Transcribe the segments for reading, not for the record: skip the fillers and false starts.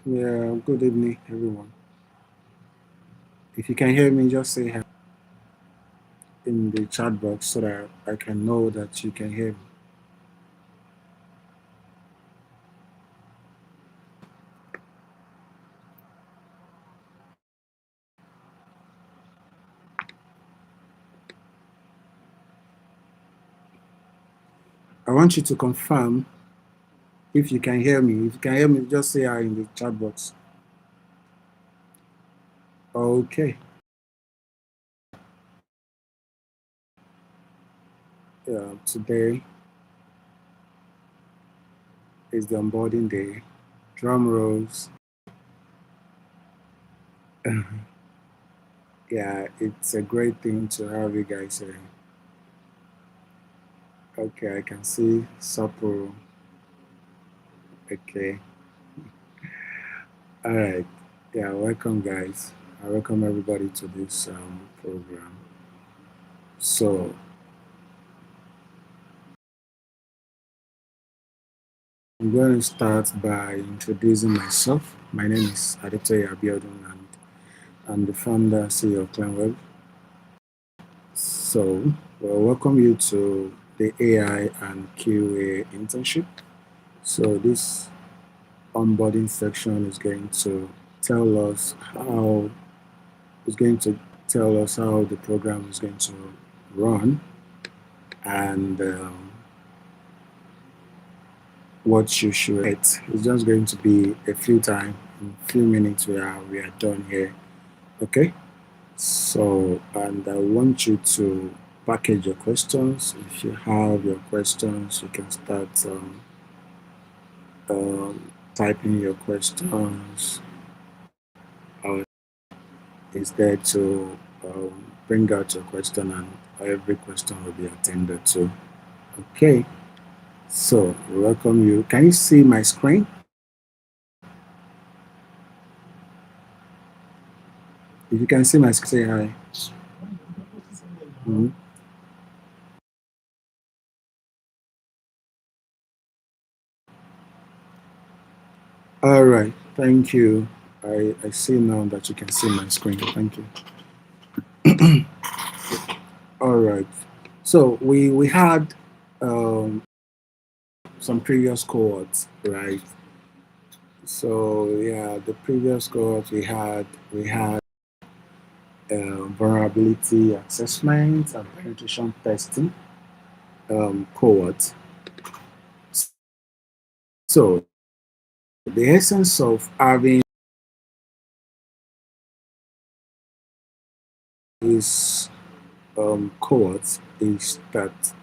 Yeah, good evening, everyone. If you can hear me, just say hi in the chat box so that I can know that you can hear me. I want you to confirm if you can hear me. If you can hear me, just say hi in the chat box. Okay. Today is the onboarding day. Drum rolls. Yeah, it's a great thing to have you guys here. Okay, I can see Sapporo. Okay. All right. Yeah, welcome, guys. I welcome everybody to this program. So, I'm going to start by introducing myself. My name is Aditoye Abiodun, and I'm the founder and CEO of Klemweb. So, we'll welcome you to the AI and QA internship. So, this onboarding section is going to tell us how is going to tell us how the program is going to run and what you should get. It's just going to be a few time, in a few minutes we are done here. Okay. So, and I want you to package your questions. If you have your questions, you can start typing your questions. Uh, is there to bring out your question, and every question will be attended to. Okay. So, welcome you. Can you see my screen? If you can see my screen, say hi. Mhm. All right. Thank you. I see now that you can see my screen. Thank you. All right. So we had some previous cohorts, right? So yeah, the previous cohort we had vulnerability assessment and penetration testing cohort. So the essence of having this cohort is that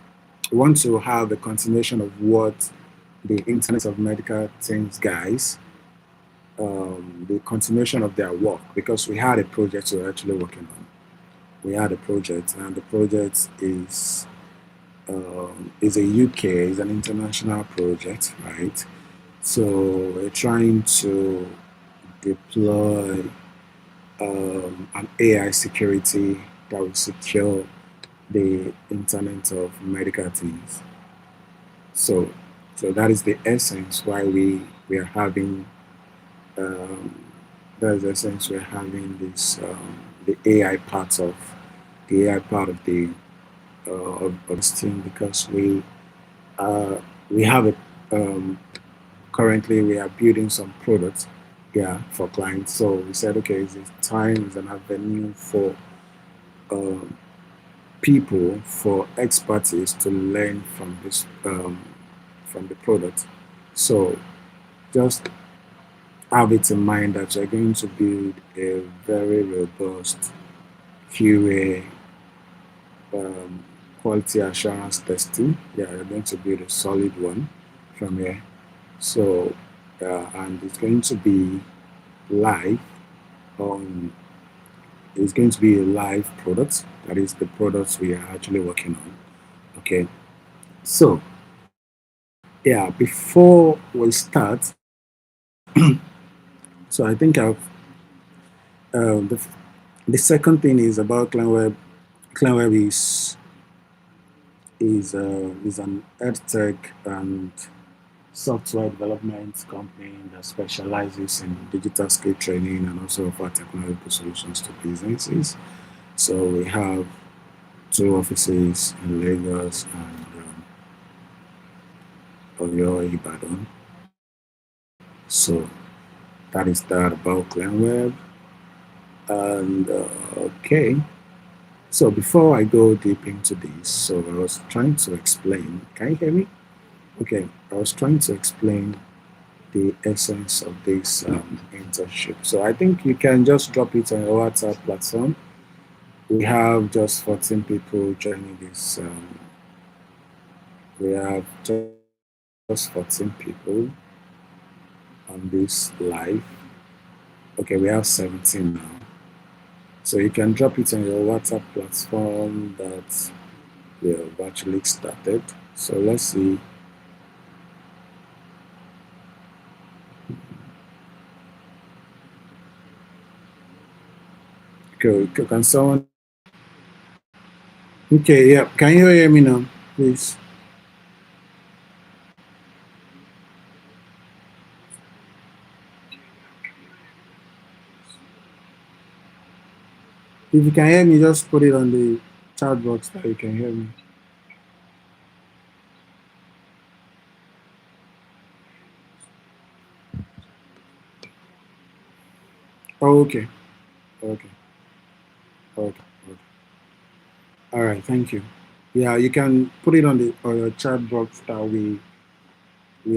we want to have a continuation of what the Internet of Medical Things guys, the continuation of their work, because we had a project we're actually working on. We had a project, and the project is a UK, is an international project, right? So we're trying to deploy an AI security that will secure the Internet of Medical Things. So, so that is the essence why we are having um, that's the essence we're having this the AI part of the AI part of the of this team, because uh, we have a currently we are building some products, yeah, for clients. So we said, okay, it's time is an avenue for um, people, for expertise to learn from this from the product. So just have it in mind that you're going to build a very robust QA, um, quality assurance testing. Yeah, you're going to build a solid one from here. So, and it's going to be live on, it's going to be a live product. That is the products we are actually working on. Okay. So, yeah, before we start, so I think uh, the, the second thing is about Klemweb. Klemweb is an ed tech and software development company that specializes in digital skill training and also offer technological solutions to businesses. So we have two offices in Lagos and Oyo, Ibadan. So that is that about Klemweb. And okay, so before I go deep into this, so I was trying to explain. Can you hear me? Okay, I was trying to explain the essence of this internship. So I think you can just drop it on your WhatsApp platform. We have just 14 people joining this. We have just 14 people on this live. Okay, we have 17 now. So you can drop it on your WhatsApp platform that we have actually started. So let's see. Okay, can someone? Okay, yeah. Can you hear me now, please? If you can hear me, just put it on the chat box that you can hear me. Oh, okay, okay, okay, okay. All right, thank you. Yeah, you can put it on the on your chat box that we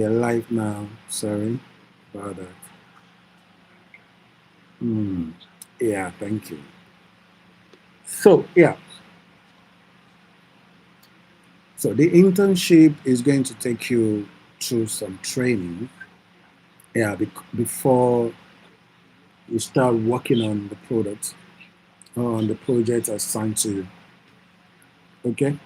are live now. Sorry about that. Hmm. Yeah, thank you. So yeah, so the internship is going to take you through some training. Yeah, before you start working on the product or on the project assigned to you. Okay,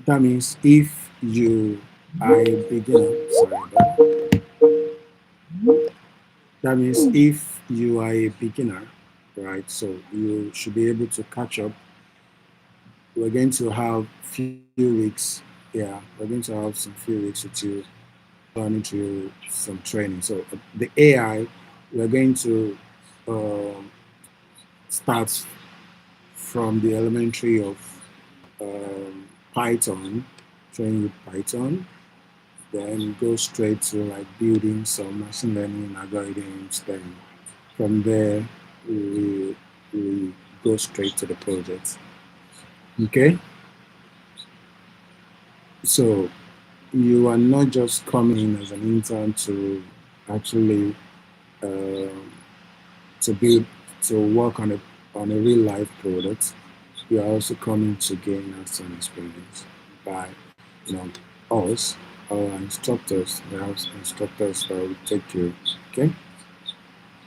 that means if you are a beginner, sorry about that. That means if you are a beginner, right? So you should be able to catch up. We're going to have few weeks. Yeah, we're going to have some few weeks with you running through some training. So the AI, we're going to um start from the elementary of Python, training with Python, then go straight to like building some machine learning algorithms. Then from there, we, we go straight to the project. Okay, so you are not just coming in as an intern to actually uh, to build to work on a real life product. You are also coming to gain hands-on experience by you know us, our instructors. We have instructors that will take you. Okay,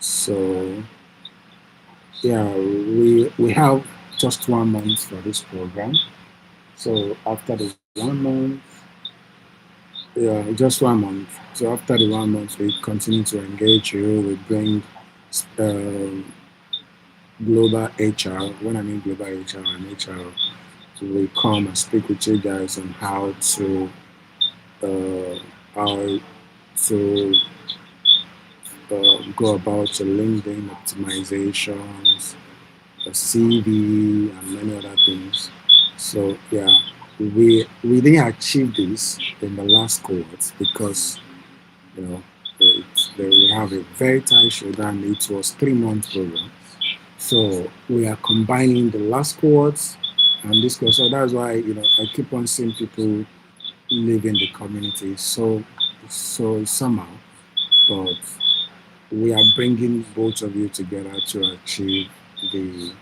so yeah, we have just 1 month for this program. So after the 1 month, yeah, just 1 month. So after the 1 month, we continue to engage you. We bring um, global HR. When I mean global HR and HR, we come and speak with you guys on uh, how to go about your LinkedIn optimizations, a CV, and many other things. So yeah, we didn't achieve this in the last cohort because you know we have a very tight schedule and it was 3 month program. So we are combining the last cohorts and this cohort. So that's why I keep on seeing people live in the community so somehow, but we are bringing both of you together to achieve the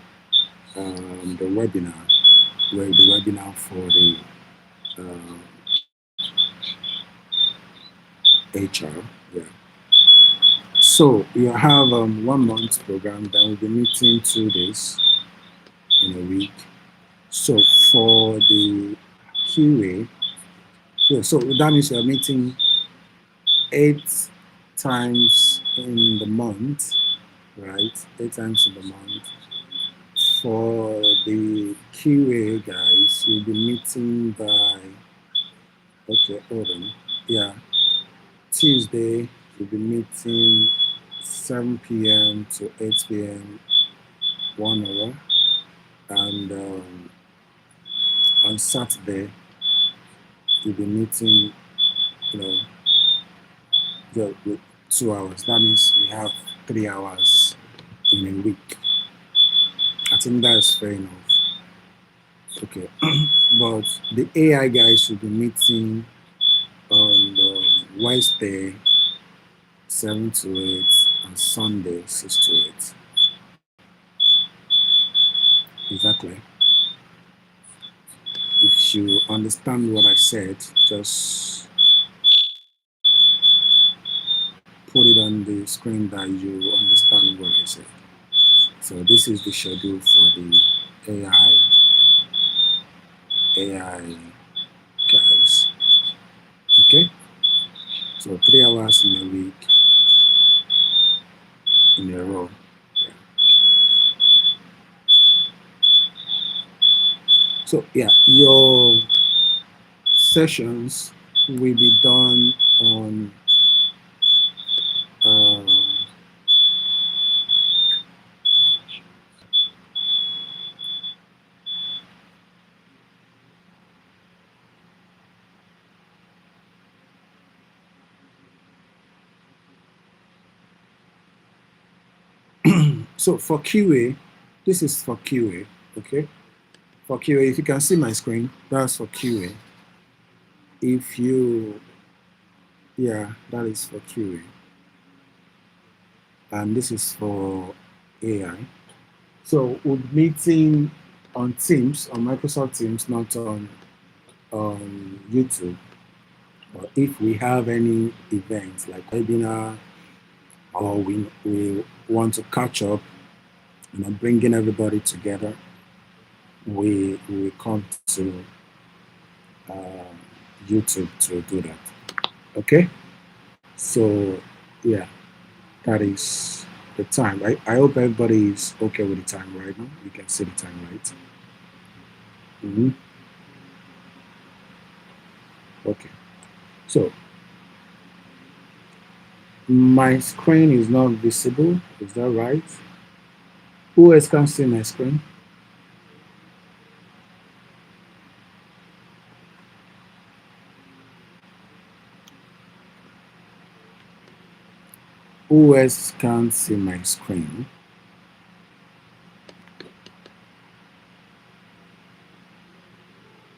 the webinar, where the webinar for the uh, HR. Yeah. So you have 1 month program. Then we'll be meeting 2 days in a week. So for the QA, yeah, so that means you're meeting 8 times in the month, right? 8 times in the month. For the QA guys, you'll be meeting by Okay, hold on. Yeah, Tuesday we'll be meeting 7 p.m. to 8 p.m. 1 hour, and on Saturday we'll be meeting, you know, with 2 hours. That means we have 3 hours in a week. I think that's fair enough. Okay, but the AI guys will be meeting on Wednesday 7 to 8 and Sunday 6 to 8. Exactly. If you understand what I said, just put it on the screen that you understand what I said. So this is the schedule for the AI guys. Okay, so 3 hours in a week in a row. Yeah. So yeah, your sessions will be done on uh, so for QA, this is for QA, okay? For QA, if you can see my screen, that's for QA. If you, yeah, that is for QA. And this is for AI. So we're meeting on Teams, on Microsoft Teams, not on YouTube. But if we have any events like webinar, or we want to catch up, bringing everybody together, we come to uh, YouTube to do that. Okay, so yeah, that is the time. I hope everybody is okay with the time right now. You can see the time, right? Mm-hmm. Okay, so my screen is not visible. Is that right? Who else can see my screen? Who else can see my screen?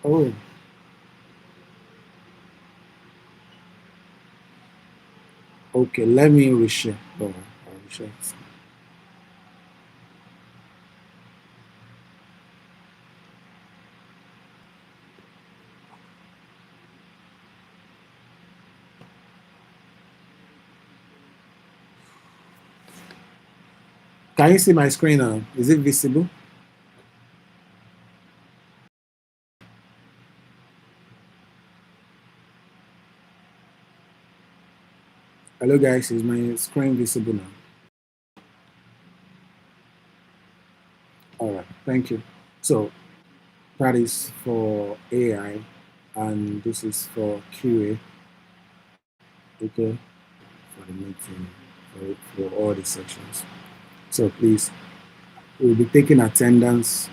Oh, okay. Let me reshare. Oh, I'll reshare. Can you see my screen now? Is it visible? Hello, guys. Is my screen visible now? All right. Thank you. So that is for AI, and this is for QA. Okay, for the meeting, for all the sections. So please, we'll be taking attendance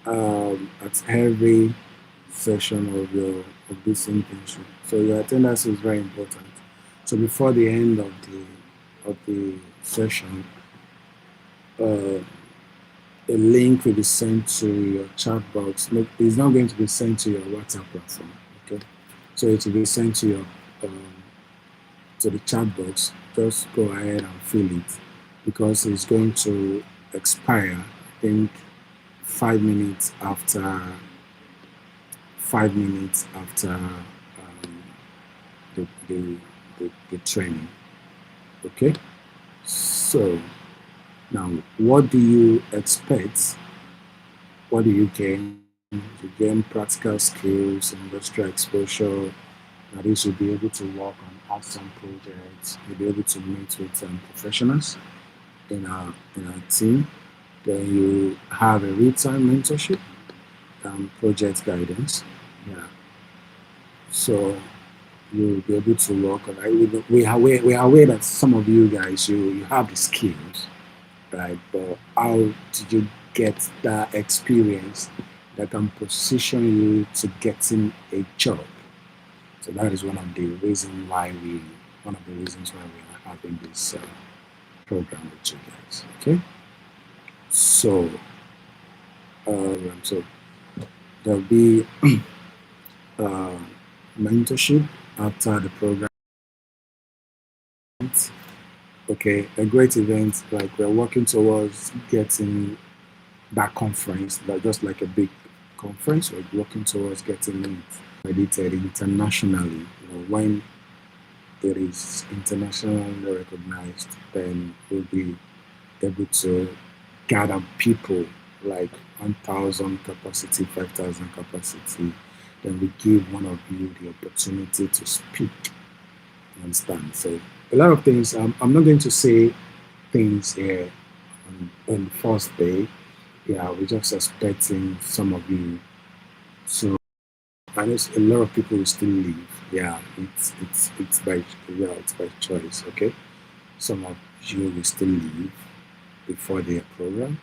at every session of this internship. So your attendance is very important. So before the end of the session, uh, a link will be sent to your chat box. No, it's not going to be sent to your WhatsApp platform. Okay, so it will be sent um, to the chat box. Just go ahead and fill it because it's going to expire. I think 5 minutes after 5 minutes after the training. Okay, so now what do you expect? What do you gain? You gain practical skills, industrial exposure. That is, you'll be able to work on awesome projects. You'll be able to meet with professionals in our team. Then you have a real-time mentorship and project guidance. Yeah. So you'll be able to work. Like we are aware that some of you guys you have the skills, right? But how did you get that experience that can position you to getting a job? So that is one of the reasons why we are having this program with you guys. Okay, so so there'll be uh, mentorship after the program. Okay, a great event like we're working towards getting that conference, that just like a big conference, we're working towards getting it accredited internationally. When it is internationally recognized, then we'll be able to gather people like 1,000 capacity, 5,000 capacity. Then we give one of you the opportunity to speak. You understand? So a lot of things. I'm not going to say things here on the first day. Yeah, we're just expecting some of you. So I know a lot of people will still leave. Yeah, it's by choice. Okay, some of you will still leave before their program.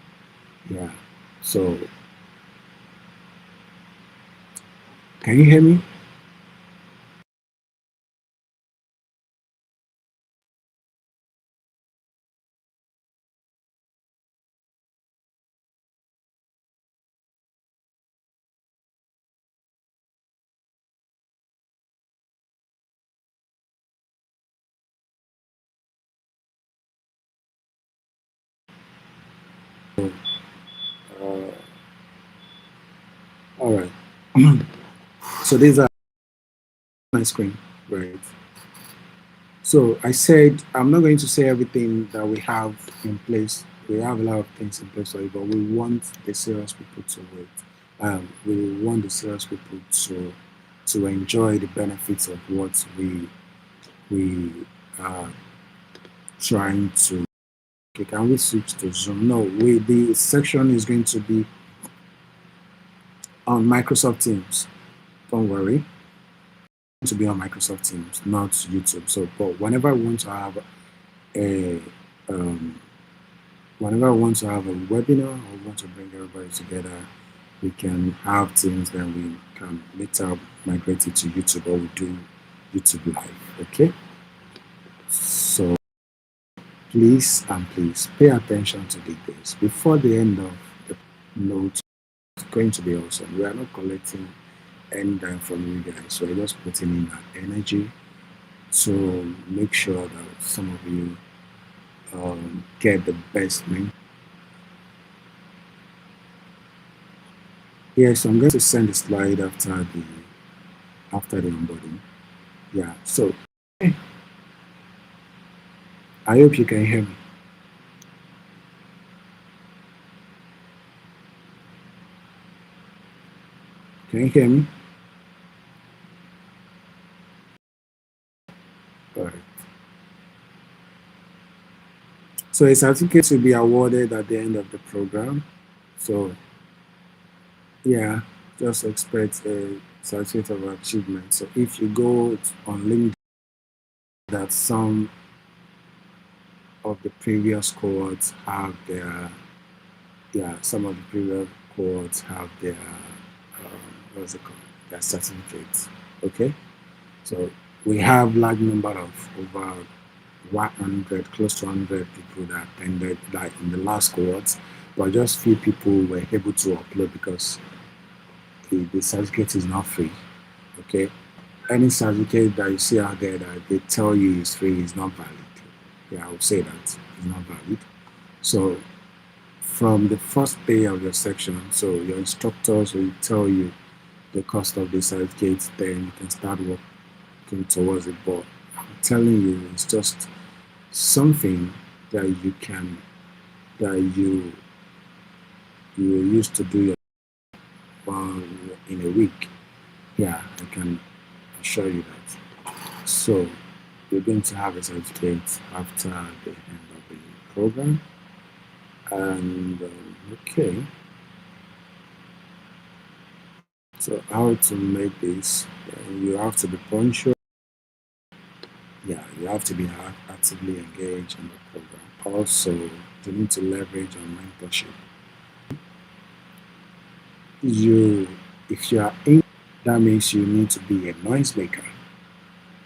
Yeah. So can you hear me? Uh, all right. So these are my screen, right? So I said I'm not going to say everything that we have in place. We have a lot of things in place for you, but we want the serious people to wait. We want the serious people to enjoy the benefits of what we are trying to. Okay, can we switch to Zoom? No, the section is going to be on Microsoft Teams. Don't worry, to be on Microsoft Teams, not YouTube. So, but a um, whenever I want to have a webinar or want to bring everybody together, we can have Teams. Then we can later migrate it to YouTube, or we do YouTube live. Okay, so please pay attention to details before the end of the note. It's going to be awesome. We are not collecting any dime from you guys. We're just putting in our energy to make sure that some of you get the best name. Yes, I'm going to send a slide after the onboarding. Yeah. So I hope you can hear me. Can you hear me? All right. So a certificate will be awarded at the end of the program. So yeah, just expect a certificate of achievement. So if you go on LinkedIn, that some of the previous cohorts have their yeah, some of the previous cohorts have their what's it called? Their certificates. Okay, so we have large number of over 100, close to 100 people that attended like in the last cohort, but just few people were able to upload because the certificate is not free. Okay, any certificate that you see out there that they tell you is free is not valid. Yeah, I would say that it's not valid. So from the first day of your section, so your instructors will tell you the cost of the certificate, then you can start working towards it. But I'm telling you, it's just something that that you used to do in a week. Yeah, I can assure you that. So you're going to have a certificate after the end of the program. And okay, So how to make this? You have to be punctual. Yeah, you have to be actively engaged in the program. Also, you need to leverage on mentorship. You, if you are in, that means you need to be a noisemaker.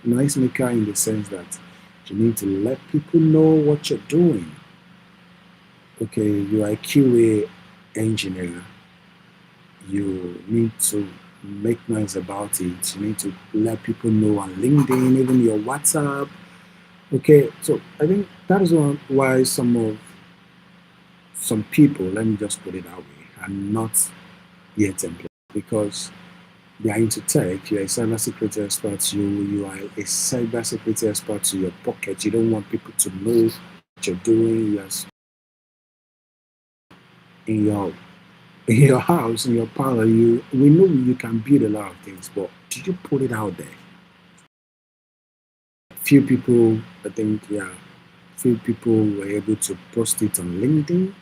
Noisemaker in the sense that you need to let people know what you're doing. Okay, you are a QA engineer. You need to make noise about it. You need to let people know on LinkedIn, even your WhatsApp. Okay, so I think that is why some people, let me just put it that way, are not yet employed because they are into tech. You are a cybersecurity expert. You are a cybersecurity expert to your pocket. You don't want people to know what you're doing. You're in your house, in your parlor. We know you can build a lot of things, but did you put it out there? Few people, I think, yeah, few people were able to post it on LinkedIn.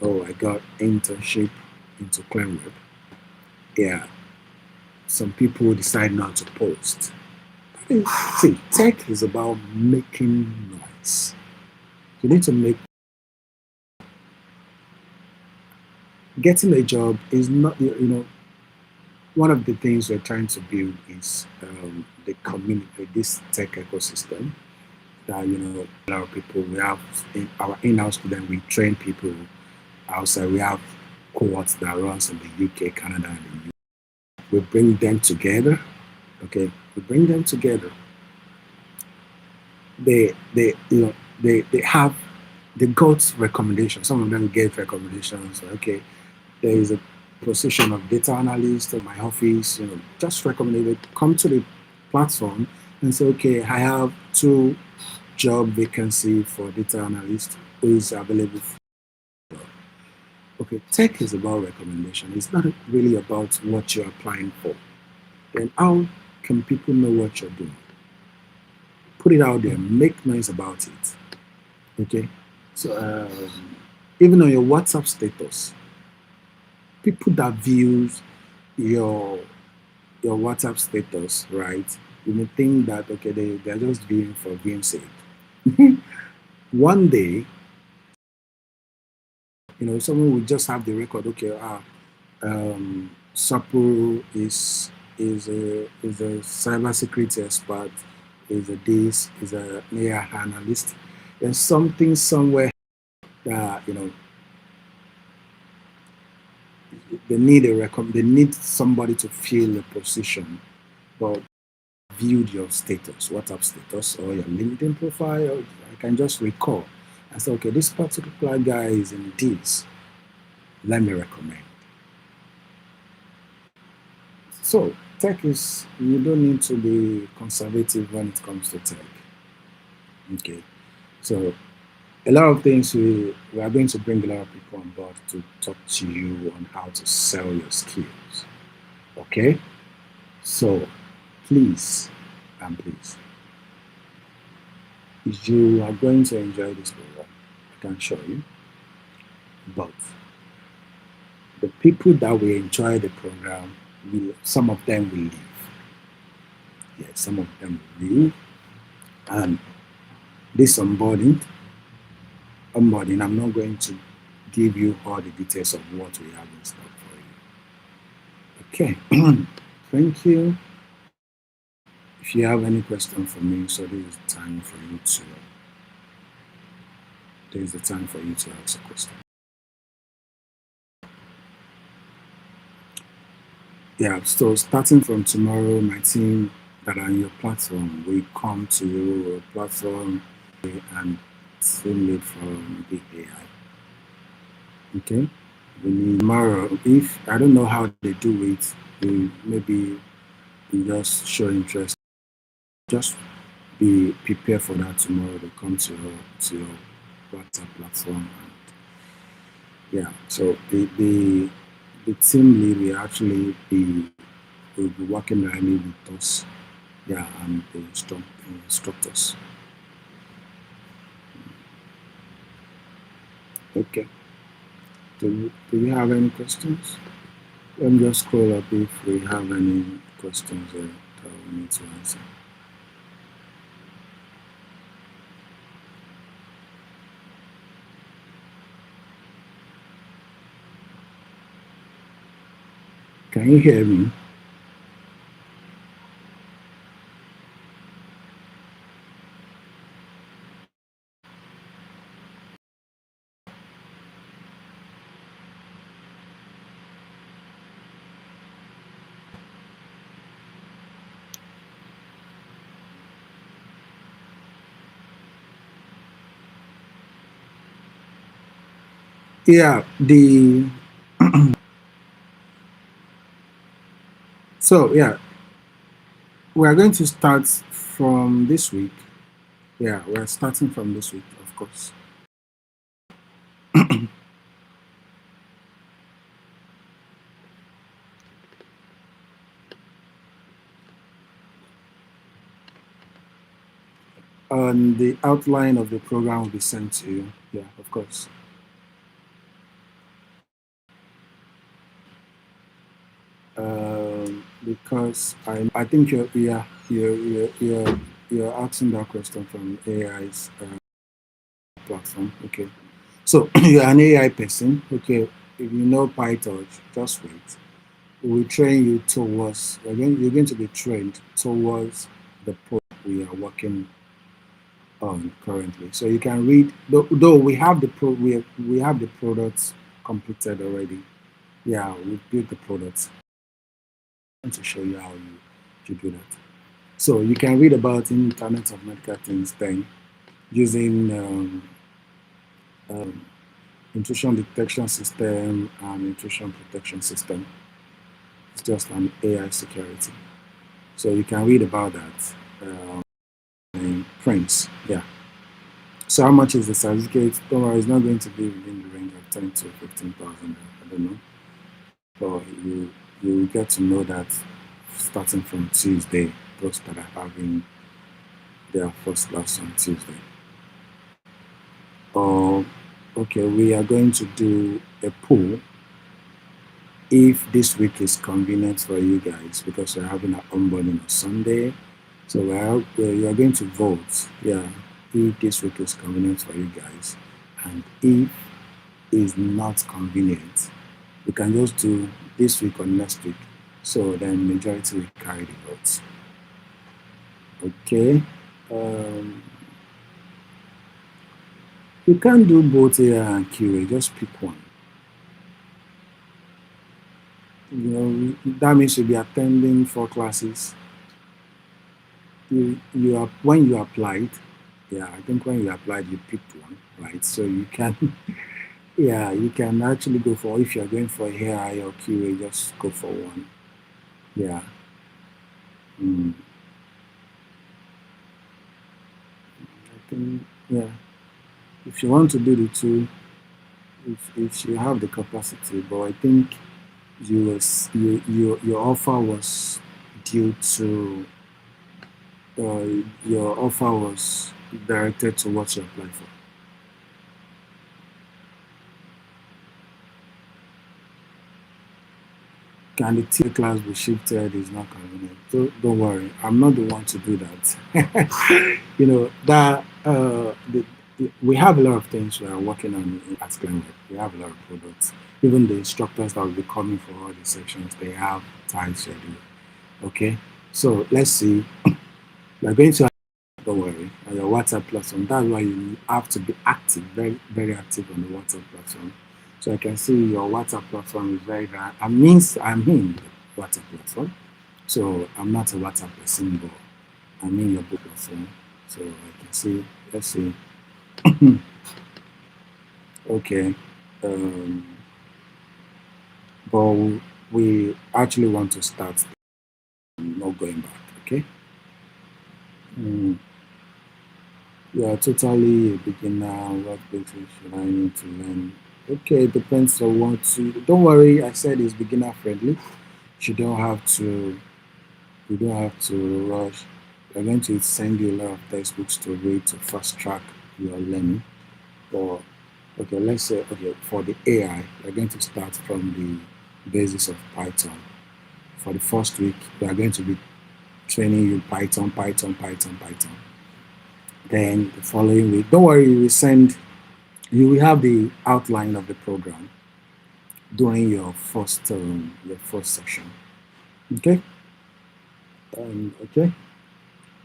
Oh, I got internship into Klemweb. Yeah, some people decide not to post. See, tech is about making noise. You need to make getting a job is not one of the things we're trying to build is the community, this tech ecosystem that a lot of people we have in our in-house student we train people outside. We have cohorts that runs in the UK, Canada, and the US. We bring them together. Okay, we bring them together. They have they got recommendations. Some of them get recommendations. Okay, there is a position of data analyst in my office. Just recommended come to the platform and say, okay, I have two job vacancy for data analyst who is available. Okay, tech is about recommendation. It's not really about what you're applying for. Then how can people know what you're doing? Put it out there, make noise about it. Okay, so even on your WhatsApp status, people that views your your WhatsApp status, right? You may think that okay, they're just viewing for viewing sake. One day, someone will just have the record. Okay, Sapo is a cybersecurity expert, is a this, is a AI analyst. There's something somewhere that they need somebody to fill a position, but viewed your status, WhatsApp status, or your LinkedIn profile. I can just recall. I said, okay, this particular guy is in this. Let me recommend. So tech is you don't need to be conservative when it comes to tech. Okay. So a lot of things we are going to bring a lot of people on board to talk to you on how to sell your skills. Okay. So please and please, you are going to enjoy this program. I can show you. But the people that will enjoy the program some of them will leave. Yes, some of them will leave. And this onboarding, I'm not going to give you all the details of what we have in stock for you. Okay. Thank you. If you have any question for me, so this is the time for you to ask a question. Yeah, so starting from tomorrow, my team that are on your platform will come to your platform and team lead from the AI. Okay? We need tomorrow. If I don't know how they do it, maybe you just show interest. Just be prepared for that tomorrow. They come to your WhatsApp platform. And yeah, so the team lead will be working directly with us. Yeah, and the instructors. Okay. Do you have any questions? Let me just scroll up if we have any questions that we need to answer. Can you hear me? Yeah, the so yeah, we are going to start from this week. Yeah, we're starting from this week, of course. And the outline of the program will be sent to you. Yeah, of course. Because I think you're asking that question from AI's platform. Okay, so you're an AI person. Okay, if you know PyTorch, just wait. We will train you towards. You're going to be trained towards the product we are working on currently. So you can read. Though we have we have the products completed already. Yeah, we built the products. I want to show you how you do that. So you can read about Internet of Medical Things then using intrusion detection system and intrusion protection system. It's just an AI security. So you can read about that in Prince. Yeah. So how much is the certificate? Don't worry, it's not going to be within the range of 10 to 15,000. I don't know, but you get to know that starting from Tuesday. Those that are having their first class on Tuesday. Or okay, we are going to do a poll if this week is convenient for you guys because we're having an onboarding on Sunday. So we are going to vote, yeah, if this week is convenient for you guys. And if it's not convenient, we can just do this week or next week. So then majority will carry the votes. Okay. Um, you can't do both AI and QA, just pick one. You know, that means you'll be attending 4 classes. You are when you applied, yeah, I think when you applied you picked one, right? So you can yeah, you can actually go for if you're going for AI or QA, just go for one. Yeah. Mm. I think yeah. If you want to do the two, if you have the capacity, but I think your offer was due to your offer was directed to what you applied for. Can the TA class be shifted? Is not convenient. Don't worry, I'm not the one to do that. You know that we have a lot of things we are working on at Klemweb. We have a lot of products. Even the instructors that will be coming for all the sections, they have time schedule. Okay, so let's see. We're going to don't worry, on your WhatsApp platform. That's why you have to be active, very, very active on the WhatsApp platform. So I can see your WhatsApp platform is very. I'm in the WhatsApp platform. So I'm not a WhatsApp person, but I'm in your book platform. So I can see, let's see. Okay. Um, but we actually want to start, not going back. Okay. Mm. You are totally a beginner. What basics should I need to learn? Okay, it depends on what you. Don't worry, I said it's beginner friendly. You don't have to. You don't have to rush. We're going to send you a lot of textbooks to read to fast track your learning. Or okay, let's say okay for the AI, we're going to start from basis of Python. For the first week, we are going to be training you Python, Python, Python, Python. Then the following week, don't worry, you will have the outline of the program during your first session. Okay? Okay.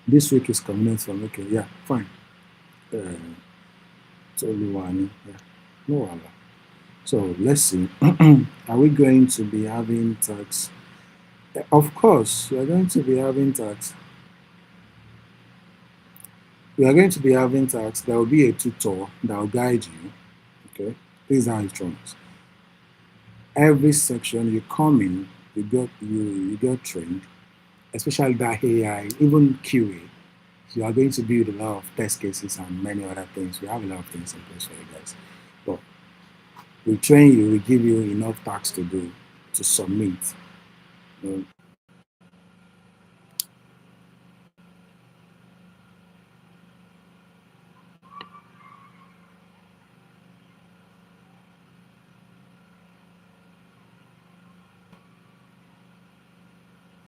This week is convenience from okay, yeah, fine. It's only one, yeah. No other. So let's see. Are we going to be having tax? Of course, we are going to be having tax. We are going to be having tax. There will be a tutor that will guide you. Okay, this is how it runs. Every section you come in, you get trained, especially that AI, even QA. You are going to build a lot of test cases and many other things. We have a lot of things in place for you guys. But we train you, we give you enough tasks to do to submit.